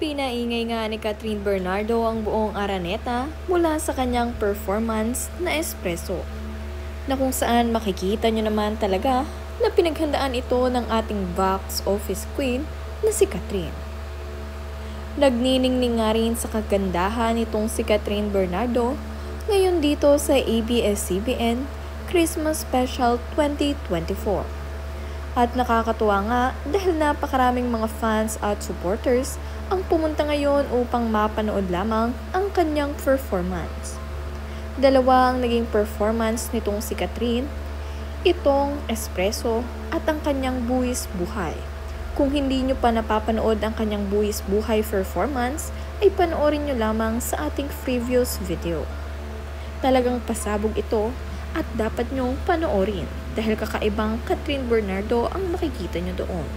Pinaingay nga ni Catherine Bernardo ang buong Araneta mula sa kanyang performance na Espresso, na kung saan makikita nyo naman talaga na pinaghandaan ito ng ating box office queen na si Catherine. Nagniningning nga rin sa kagandahan nitong si Catherine Bernardo ngayon dito sa ABS-CBN Christmas Special 2024. At nakakatuwa nga dahil napakaraming mga fans at supporters ang pumunta ngayon upang mapanood lamang ang kanyang performance. Dalawa ang naging performance nitong si Catherine, itong Espresso at ang kanyang Buwis Buhay. Kung hindi nyo pa napapanood ang kanyang Buwis Buhay performance, ay panoorin nyo lamang sa ating previous video. Talagang pasabog ito at dapat nyong panoorin dahil kakaibang Catherine Bernardo ang makikita nyo doon.